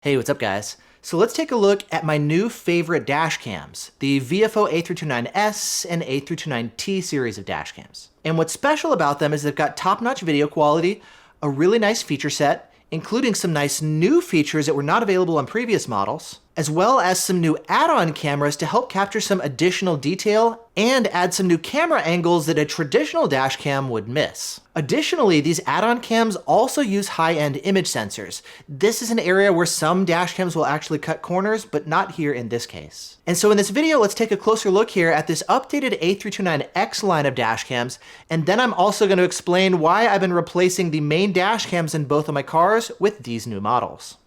Hey, what's up guys? So let's take a look at my new favorite dash cams, the Viofo A329S and A329T series of dash cams. And what's special about them is they've got top-notch video quality, a really nice feature set, including some nice new features that were not available on previous models, as well as some new add-on cameras to help capture some additional detail and add some new camera angles that a traditional dash cam would miss. Additionally, these add-on cams also use high-end image sensors. This is an area where some dash cams will actually cut corners, but not here in this case. And so in this video, let's take a closer look here at this updated A329X line of dash cams, and then I'm also going to explain why I've been replacing the main dash cams in both of my cars with these new models.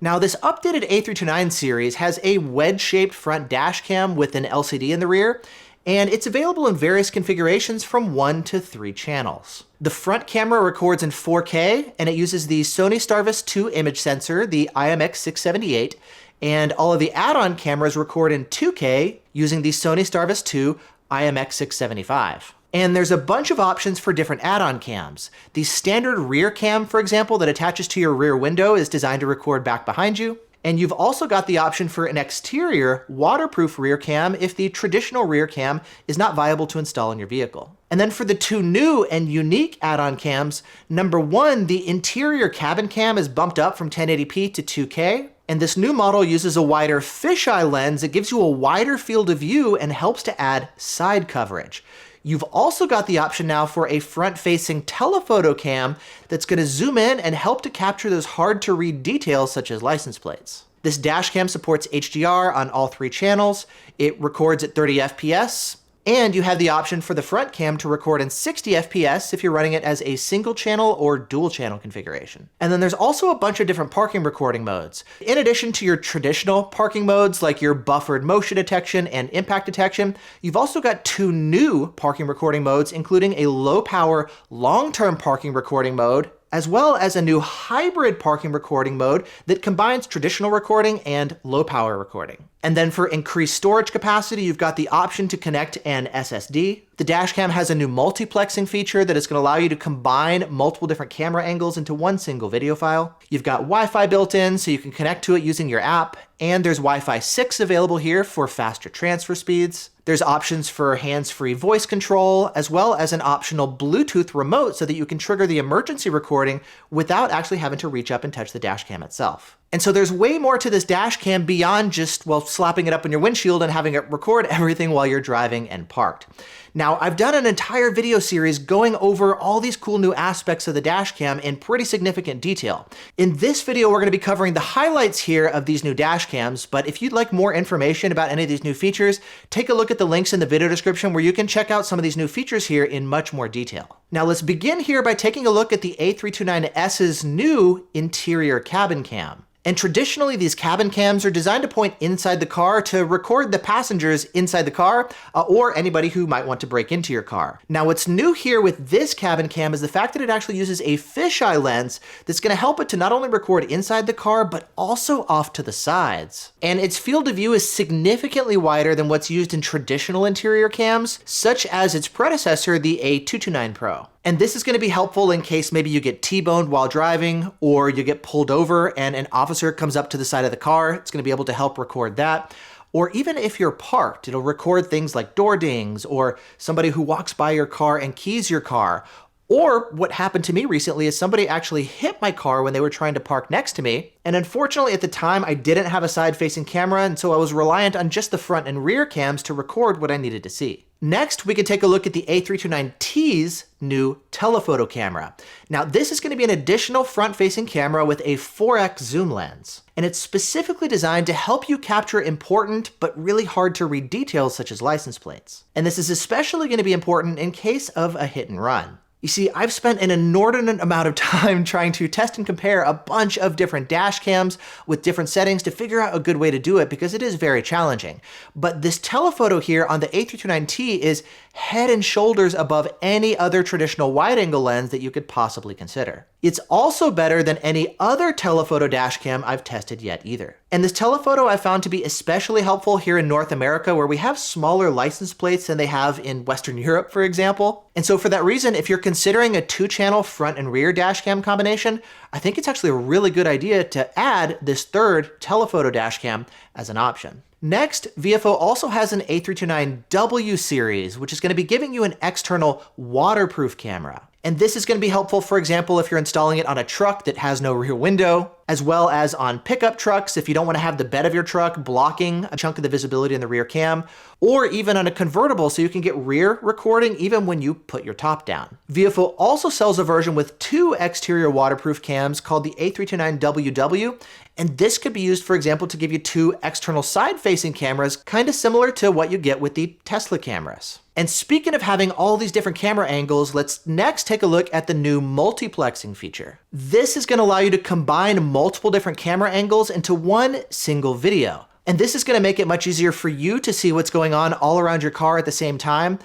Now, this updated A329 series has a wedge-shaped front dash cam with an LCD in the rear, and it's available in various configurations from 1 to 3 channels. The front camera records in 4K, and it uses the Sony Starvis 2 image sensor, the IMX678, and all of the add-on cameras record in 2K using the Sony Starvis 2 IMX675. And there's a bunch of options for different add-on cams. The standard rear cam, for example, that attaches to your rear window is designed to record back behind you. And you've also got the option for an exterior waterproof rear cam if the traditional rear cam is not viable to install in your vehicle. And then for the two new and unique add-on cams, number one, the interior cabin cam is bumped up from 1080p to 2K. And this new model uses a wider fisheye lens that gives you a wider field of view and helps to add side coverage. You've also got the option now for a front-facing telephoto cam that's going to zoom in and help to capture those hard-to-read details such as license plates. This dash cam supports HDR on all 3 channels, it records at 30 FPS, and you have the option for the front cam to record in 60 FPS if you're running it as a single channel or dual channel configuration. And then there's also a bunch of different parking recording modes. In addition to your traditional parking modes like your buffered motion detection and impact detection, you've also got 2 new parking recording modes, including a low power long-term parking recording mode, as well as a new hybrid parking recording mode that combines traditional recording and low power recording. And then for increased storage capacity, you've got the option to connect an SSD. The dashcam has a new multiplexing feature that is going to allow you to combine multiple different camera angles into one single video file. You've got Wi-Fi built in so you can connect to it using your app, and there's Wi-Fi 6 available here for faster transfer speeds. There's options for hands-free voice control, as well as an optional Bluetooth remote so that you can trigger the emergency recording without actually having to reach up and touch the dashcam itself. And so there's way more to this dashcam beyond just, well, slapping it up on your windshield and having it record everything while you're driving and parked. Now, I've done an entire video series going over all these cool new aspects of the dashcam in pretty significant detail. In this video, we're going to be covering the highlights here of these new dashcams, but if you'd like more information about any of these new features, take a look at the links in the video description where you can check out some of these new features here in much more detail. Now, let's begin here by taking a look at the A329S's new interior cabin cam. And traditionally, these cabin cams are designed to point inside the car to record the passengers inside the car or anybody who might want to break into your car. Now, what's new here with this cabin cam is the fact that it actually uses a fisheye lens that's going to help it to not only record inside the car, but also off to the sides. And its field of view is significantly wider than what's used in traditional interior cams, such as its predecessor, the A229 Pro. And this is going to be helpful in case maybe you get T-boned while driving, or you get pulled over and an officer comes up to the side of the car. It's going to be able to help record that. Or even if you're parked, it'll record things like door dings or somebody who walks by your car and keys your car. Or what happened to me recently is somebody actually hit my car when they were trying to park next to me. And unfortunately at the time I didn't have a side-facing camera, and so I was reliant on just the front and rear cams to record what I needed to see. Next, we can take a look at the A329T's new telephoto camera. Now, this is going to be an additional front-facing camera with a 4x zoom lens. And it's specifically designed to help you capture important but really hard to read details such as license plates. And this is especially going to be important in case of a hit and run. You see, I've spent an inordinate amount of time trying to test and compare a bunch of different dash cams with different settings to figure out a good way to do it because it is very challenging. But this telephoto here on the A329T is head and shoulders above any other traditional wide-angle lens that you could possibly consider. It's also better than any other telephoto dashcam I've tested yet either. And this telephoto I found to be especially helpful here in North America, where we have smaller license plates than they have in Western Europe, for example. And so for that reason, if you're considering a 2-channel front and rear dashcam combination, I think it's actually a really good idea to add this third telephoto dashcam as an option. Next, Viofo also has an A329W series, which is going to be giving you an external waterproof camera. And this is going to be helpful, for example, if you're installing it on a truck that has no rear window, as well as on pickup trucks if you don't want to have the bed of your truck blocking a chunk of the visibility in the rear cam, or even on a convertible so you can get rear recording even when you put your top down. Viofo also sells a version with 2 exterior waterproof cams called the A329WW, and this could be used, for example, to give you 2 external side-facing cameras, kind of similar to what you get with the Tesla cameras. And speaking of having all these different camera angles, let's next take a look at the new multiplexing feature. This is going to allow you to combine multiple different camera angles into one single video. And this is going to make it much easier for you to see what's going on all around your car at the same time.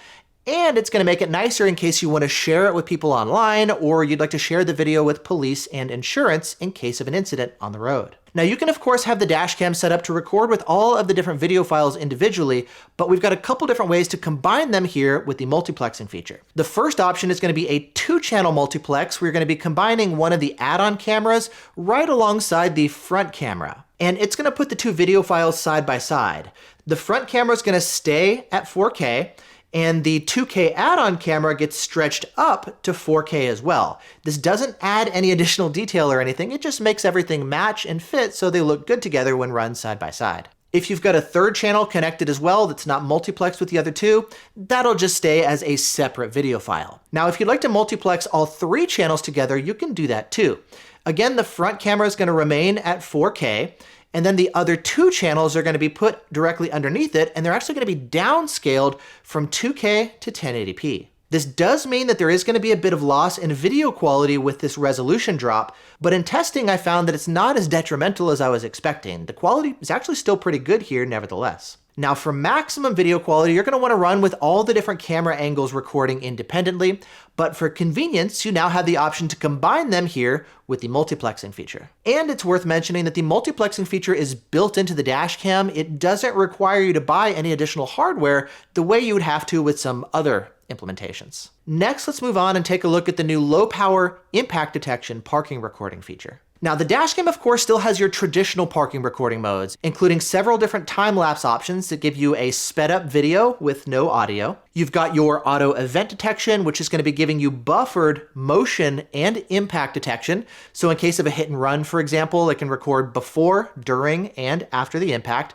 And it's going to make it nicer in case you want to share it with people online, or you'd like to share the video with police and insurance in case of an incident on the road. Now you can of course have the Dashcam set up to record with all of the different video files individually, but we've got a couple different ways to combine them here with the multiplexing feature. The first option is going to be a 2-channel multiplex where you're going to be combining one of the add-on cameras right alongside the front camera. And it's going to put the 2 video files side by side. The front camera is going to stay at 4K, and the 2K add-on camera gets stretched up to 4K as well. This doesn't add any additional detail or anything, it just makes everything match and fit so they look good together when run side by side. If you've got a 3rd channel connected as well that's not multiplexed with the other 2, that'll just stay as a separate video file. Now if you'd like to multiplex all 3 channels together, you can do that too. Again, the front camera is going to remain at 4K, and then the other 2 channels are going to be put directly underneath it, and they're actually going to be downscaled from 2K to 1080p. This does mean that there is going to be a bit of loss in video quality with this resolution drop, but in testing I found that it's not as detrimental as I was expecting. The quality is actually still pretty good here nevertheless. Now for maximum video quality, you're going to want to run with all the different camera angles recording independently, but for convenience, you now have the option to combine them here with the multiplexing feature. And it's worth mentioning that the multiplexing feature is built into the Dashcam. It doesn't require you to buy any additional hardware the way you would have to with some other implementations. Next, let's move on and take a look at the new low power impact detection parking recording feature. Now the Dashcam of course still has your traditional parking recording modes, including several different time-lapse options that give you a sped up video with no audio. You've got your auto event detection, which is going to be giving you buffered motion and impact detection. So in case of a hit and run, for example, it can record before, during, and after the impact.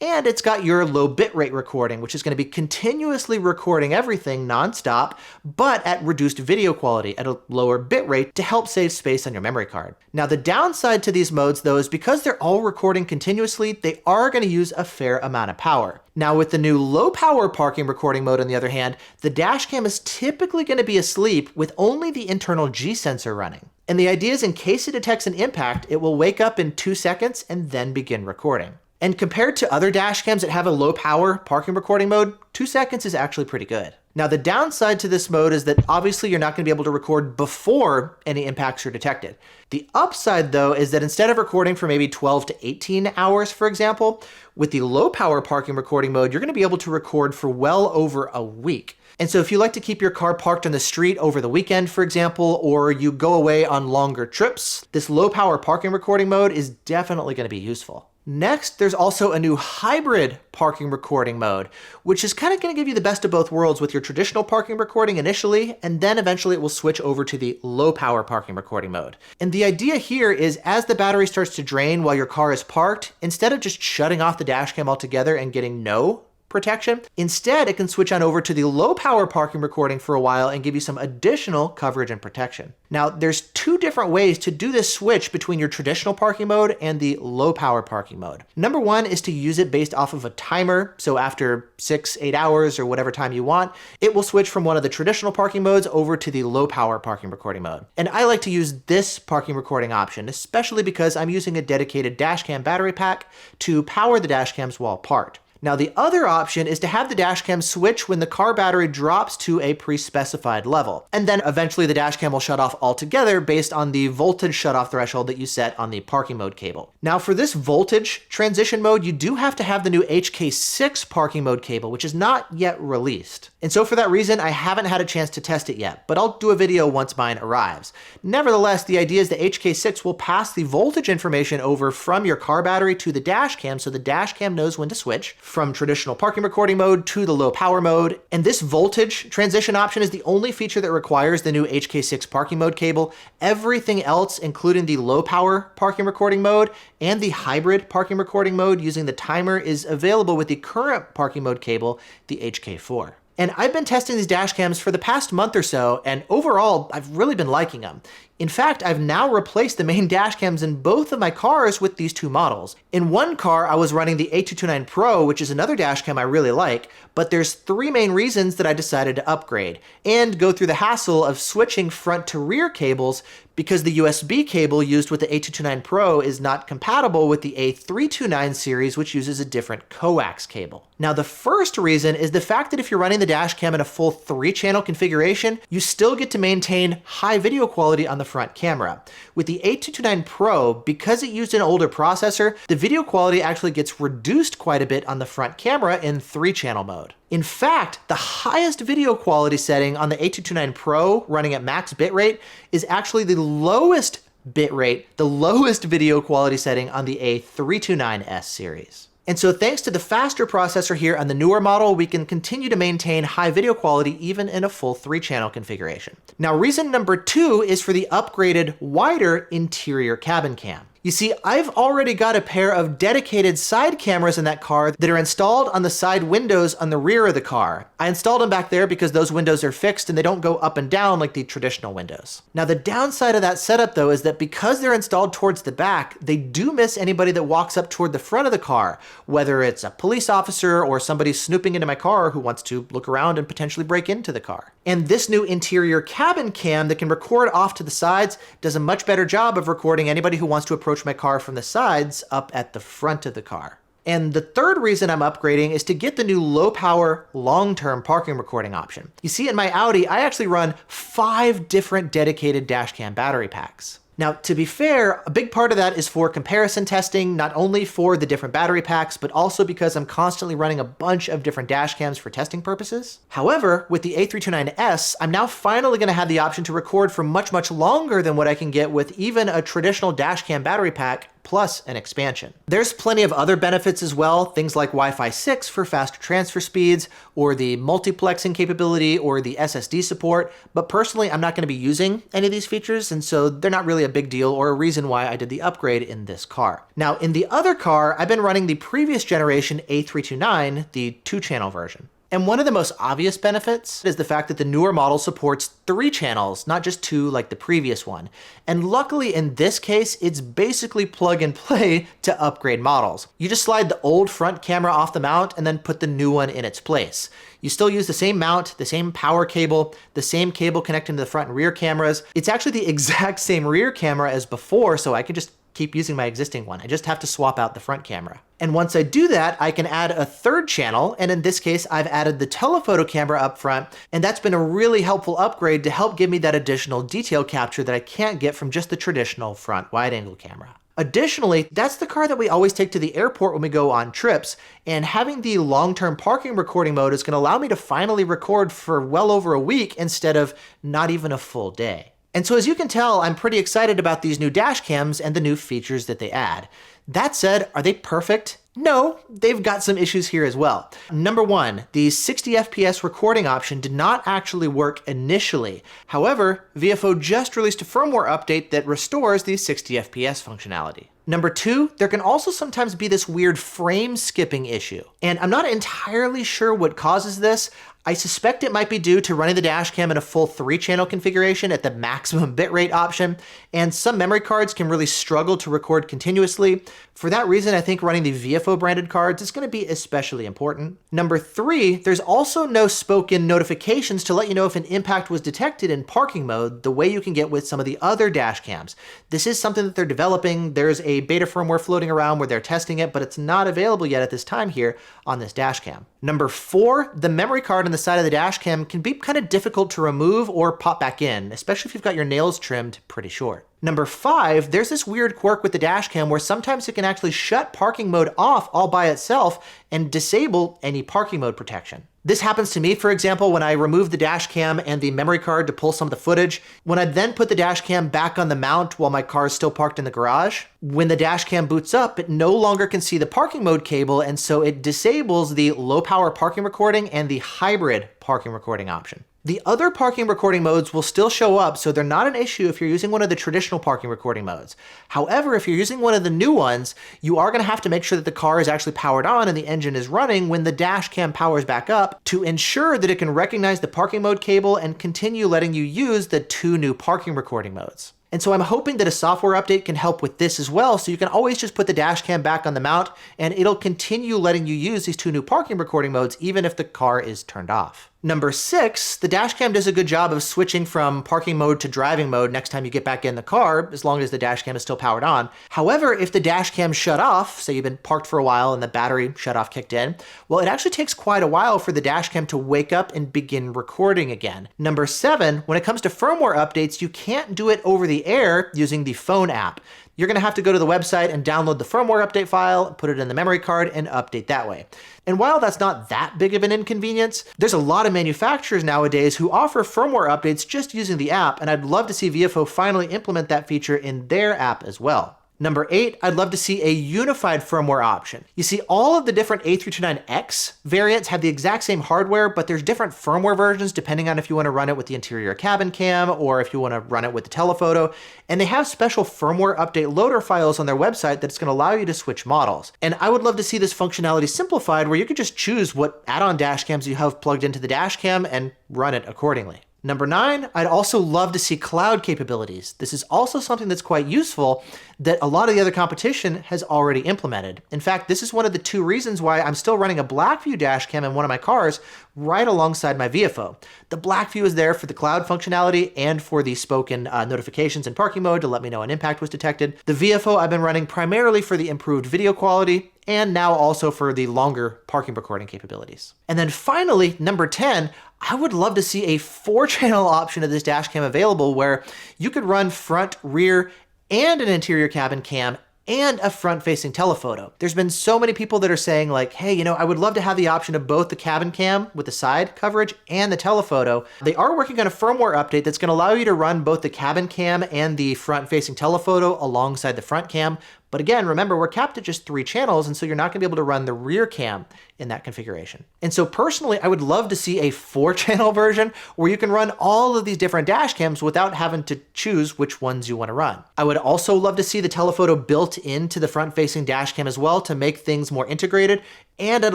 And it's got your low bitrate recording, which is going to be continuously recording everything nonstop, but at reduced video quality at a lower bitrate to help save space on your memory card. Now the downside to these modes though is because they're all recording continuously, they are going to use a fair amount of power. Now with the new low power parking recording mode on the other hand, the Dashcam is typically going to be asleep with only the internal G sensor running. And the idea is in case it detects an impact, it will wake up in 2 seconds and then begin recording. And compared to other Dashcams that have a low power parking recording mode, 2 seconds is actually pretty good. Now the downside to this mode is that obviously you're not going to be able to record before any impacts are detected. The upside though is that instead of recording for maybe 12 to 18 hours, for example, with the low power parking recording mode, you're going to be able to record for well over a week. And so if you like to keep your car parked on the street over the weekend, for example, or you go away on longer trips, this low power parking recording mode is definitely going to be useful. Next, there's also a new hybrid parking recording mode, which is kind of going to give you the best of both worlds with your traditional parking recording initially, and then eventually it will switch over to the low power parking recording mode. And the idea here is as the battery starts to drain while your car is parked, instead of just shutting off the Dashcam altogether and getting no protection, instead it can switch on over to the low power parking recording for a while and give you some additional coverage and protection. Now there's 2 different ways to do this switch between your traditional parking mode and the low power parking mode. Number 1 is to use it based off of a timer, so after 6-8 hours or whatever time you want, it will switch from one of the traditional parking modes over to the low power parking recording mode. And I like to use this parking recording option, especially because I'm using a dedicated Dashcam battery pack to power the Dashcams while parked. Now the other option is to have the dashcam switch when the car battery drops to a pre-specified level, and then eventually the dashcam will shut off altogether based on the voltage shutoff threshold that you set on the parking mode cable. Now for this voltage transition mode, you do have to have the new HK6 parking mode cable, which is not yet released. And so for that reason, I haven't had a chance to test it yet, but I'll do a video once mine arrives. Nevertheless, the idea is the HK6 will pass the voltage information over from your car battery to the dashcam, so the dashcam knows when to switch from traditional parking recording mode to the low power mode. And this voltage transition option is the only feature that requires the new HK6 parking mode cable. Everything else, including the low power parking recording mode and the hybrid parking recording mode using the timer, is available with the current parking mode cable, the HK4. And I've been testing these dashcams for the past month or so, and overall, I've really been liking them. In fact, I've now replaced the main dashcams in both of my cars with these two models. In one car, I was running the A229 Pro, which is another dashcam I really like, but there's three main reasons that I decided to upgrade and go through the hassle of switching front to rear cables because the USB cable used with the A229 Pro is not compatible with the A329 series, which uses a different coax cable. Now, the first reason is the fact that if you're running the dashcam in a full 3-channel configuration, you still get to maintain high video quality on the front camera. With the A229 Pro, because it used an older processor, the video quality actually gets reduced quite a bit on the front camera in 3-channel mode. In fact, the highest video quality setting on the A229 Pro running at max bitrate is actually the lowest bitrate, the lowest video quality setting on the A329S series. And so thanks to the faster processor here on the newer model, we can continue to maintain high video quality even in a full 3-channel configuration. Now, reason number 2 is for the upgraded wider interior cabin cam. You see, I've already got a pair of dedicated side cameras in that car that are installed on the side windows on the rear of the car. I installed them back there because those windows are fixed and they don't go up and down like the traditional windows. Now, the downside of that setup though is that because they're installed towards the back, they do miss anybody that walks up toward the front of the car, whether it's a police officer or somebody snooping into my car who wants to look around and potentially break into the car. And this new interior cabin cam that can record off to the sides does a much better job of recording anybody who wants to approach my car from the sides up at the front of the car. And the third reason I'm upgrading is to get the new low power long-term parking recording option. You see, in my Audi, I actually run 5 different dedicated dashcam battery packs. Now, to be fair, a big part of that is for comparison testing, not only for the different battery packs, but also because I'm constantly running a bunch of different dash cams for testing purposes. However, with the A329S, I'm now finally going to have the option to record for much, much longer than what I can get with even a traditional dash cam battery pack plus an expansion. There's plenty of other benefits as well, things like Wi-Fi 6 for faster transfer speeds, or the multiplexing capability, or the SSD support, but personally I'm not going to be using any of these features, and so they're not really a big deal or a reason why I did the upgrade in this car. Now, in the other car, I've been running the previous generation A329, the 2-channel version. And one of the most obvious benefits is the fact that the newer model supports 3 channels, not just 2 like the previous one. And luckily in this case, it's basically plug and play to upgrade models. You just slide the old front camera off the mount and then put the new one in its place. You still use the same mount, the same power cable, the same cable connecting to the front and rear cameras. It's actually the exact same rear camera as before, so I can just keep using my existing one. I just have to swap out the front camera. And once I do that, I can add a 3rd channel, and in this case, I've added the telephoto camera up front, and that's been a really helpful upgrade to help give me that additional detail capture that I can't get from just the traditional front wide-angle camera. Additionally, that's the car that we always take to the airport when we go on trips, and having the long-term parking recording mode is going to allow me to finally record for well over a week instead of not even a full day. And so as you can tell, I'm pretty excited about these new dash cams and the new features that they add. That said, are they perfect? No, they've got some issues here as well. Number 1, the 60 FPS recording option did not actually work initially. However, Viofo just released a firmware update that restores the 60 FPS functionality. Number 2, there can also sometimes be this weird frame skipping issue. And I'm not entirely sure what causes this. I suspect it might be due to running the dashcam in a full 3-channel configuration at the maximum bitrate option, and some memory cards can really struggle to record continuously. For that reason, I think running the Viofo Viofo branded cards is going to be especially important. Number 3, there's also no spoken notifications to let you know if an impact was detected in parking mode the way you can get with some of the other dash cams. This is something that they're developing. There's a beta firmware floating around where they're testing it, but it's not available yet at this time here on this dash cam. Number 4, the memory card on the side of the dash cam can be kind of difficult to remove or pop back in, especially if you've got your nails trimmed pretty short. Number 5, there's this weird quirk with the dash cam where sometimes it can actually shut parking mode off all by itself and disable any parking mode protection. This happens to me, for example, when I remove the dash cam and the memory card to pull some of the footage. When I then put the dash cam back on the mount while my car is still parked in the garage, when the dash cam boots up, it no longer can see the parking mode cable, and so it disables the low power parking recording and the hybrid parking recording option. The other parking recording modes will still show up, so they're not an issue if you're using one of the traditional parking recording modes. However, if you're using one of the new ones, you are going to have to make sure that the car is actually powered on and the engine is running when the dash cam powers back up to ensure that it can recognize the parking mode cable and continue letting you use the 2 new parking recording modes. And so I'm hoping that a software update can help with this as well, so you can always just put the dash cam back on the mount and it'll continue letting you use these 2 new parking recording modes even if the car is turned off. Number 6, the dashcam does a good job of switching from parking mode to driving mode next time you get back in the car, as long as the dashcam is still powered on. However, if the dashcam shut off, say you've been parked for a while and the battery shut off kicked in, well, it actually takes quite a while for the dashcam to wake up and begin recording again. Number 7, when it comes to firmware updates, you can't do it over the air using the phone app. You're going to have to go to the website and download the firmware update file, put it in the memory card, and update that way. And while that's not that big of an inconvenience, there's a lot of manufacturers nowadays who offer firmware updates just using the app, and I'd love to see Viofo finally implement that feature in their app as well. Number 8, I'd love to see a unified firmware option. You see, all of the different A329X variants have the exact same hardware, but there's different firmware versions depending on if you want to run it with the interior cabin cam or if you want to run it with the telephoto. And they have special firmware update loader files on their website that's going to allow you to switch models. And I would love to see this functionality simplified where you could just choose what add-on dash cams you have plugged into the dash cam and run it accordingly. Number 9, I'd also love to see cloud capabilities. This is also something that's quite useful that a lot of the other competition has already implemented. In fact, this is one of the 2 reasons why I'm still running a Blackview dashcam in one of my cars right alongside my Viofo. The Blackview is there for the cloud functionality and for the spoken notifications in parking mode to let me know an impact was detected. The Viofo I've been running primarily for the improved video quality and now also for the longer parking recording capabilities. And then finally, number 10, I would love to see a 4-channel option of this dashcam available where you could run front, rear, and an interior cabin cam and a front-facing telephoto. There's been so many people that are saying like, hey, I would love to have the option of both the cabin cam with the side coverage and the telephoto. They are working on a firmware update that's going to allow you to run both the cabin cam and the front-facing telephoto alongside the front cam. But again, remember, we're capped at just 3 channels, and so you're not going to be able to run the rear cam in that configuration. And so personally, I would love to see a 4-channel version where you can run all of these different dash cams without having to choose which ones you want to run. I would also love to see the telephoto built into the front-facing dash cam as well to make things more integrated, and I'd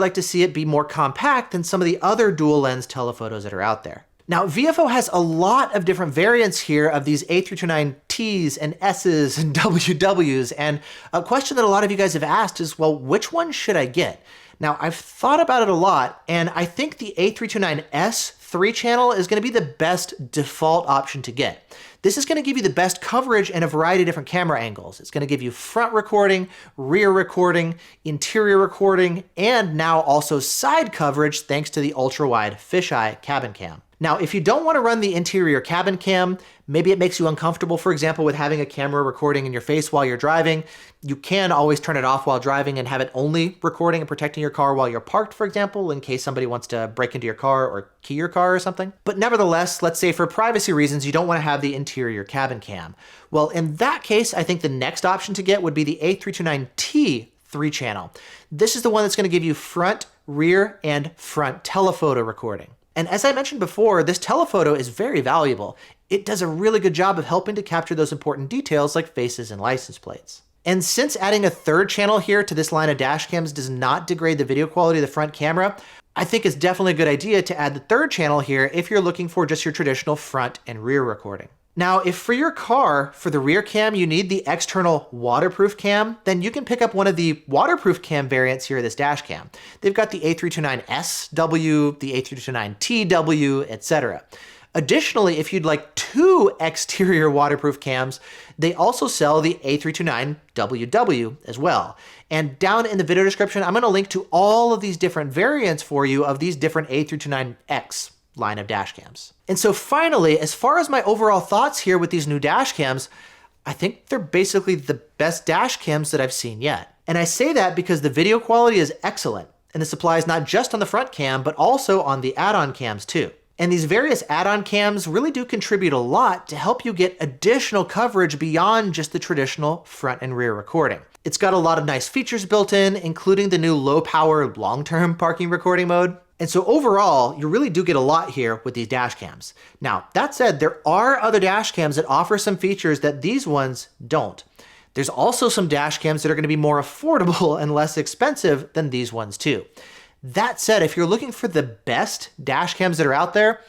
like to see it be more compact than some of the other dual-lens telephotos that are out there. Now, Viofo has a lot of different variants here of these A329Ts and S's and WWs, and a question that a lot of you guys have asked is, well, which one should I get? Now, I've thought about it a lot, and I think the A329S 3-channel is going to be the best default option to get. This is going to give you the best coverage and a variety of different camera angles. It's going to give you front recording, rear recording, interior recording, and now also side coverage thanks to the ultra-wide fisheye cabin cam. Now, if you don't want to run the interior cabin cam, maybe it makes you uncomfortable, for example, with having a camera recording in your face while you're driving, you can always turn it off while driving and have it only recording and protecting your car while you're parked, for example, in case somebody wants to break into your car or key your car or something. But nevertheless, let's say for privacy reasons, you don't want to have the interior cabin cam. Well, in that case, I think the next option to get would be the A329T 3-channel. This is the one that's going to give you front, rear, and front telephoto recording. And as I mentioned before, this telephoto is very valuable. It does a really good job of helping to capture those important details like faces and license plates. And since adding a 3rd channel here to this line of dash cams does not degrade the video quality of the front camera, I think it's definitely a good idea to add the 3rd channel here if you're looking for just your traditional front and rear recording. Now, if for your car, for the rear cam, you need the external waterproof cam, then you can pick up one of the waterproof cam variants here of this dash cam. They've got the A329SW, the A329TW, etc. Additionally, if you'd like 2 exterior waterproof cams, they also sell the A329WW as well. And down in the video description, I'm going to link to all of these different variants for you of these different A329X line of dash cams. And so finally, as far as my overall thoughts here with these new dash cams, I think they're basically the best dash cams that I've seen yet. And I say that because the video quality is excellent, and this applies not just on the front cam, but also on the add-on cams too. And these various add-on cams really do contribute a lot to help you get additional coverage beyond just the traditional front and rear recording. It's got a lot of nice features built in, including the new low-power long-term parking recording mode. And so overall, you really do get a lot here with these dash cams. Now, that said, there are other dash cams that offer some features that these ones don't. There's also some dash cams that are going to be more affordable and less expensive than these ones too. That said, if you're looking for the best dash cams that are out there,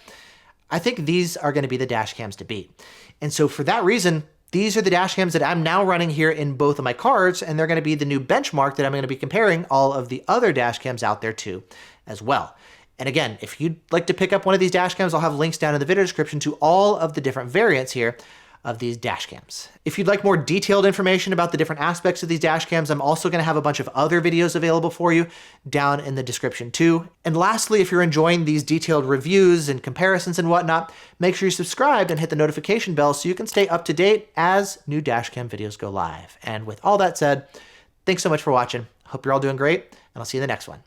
I think these are going to be the dash cams to beat. And so for that reason, these are the dash cams that I'm now running here in both of my cars, and they're going to be the new benchmark that I'm going to be comparing all of the other dash cams out there to as well. And again, if you'd like to pick up one of these dash cams, I'll have links down in the video description to all of the different variants here of these dash cams. If you'd like more detailed information about the different aspects of these dash cams, I'm also going to have a bunch of other videos available for you down in the description too. And lastly, if you're enjoying these detailed reviews and comparisons and whatnot, make sure you're subscribed and hit the notification bell so you can stay up to date as new dash cam videos go live. And with all that said, thanks so much for watching. Hope you're all doing great, and I'll see you in the next one.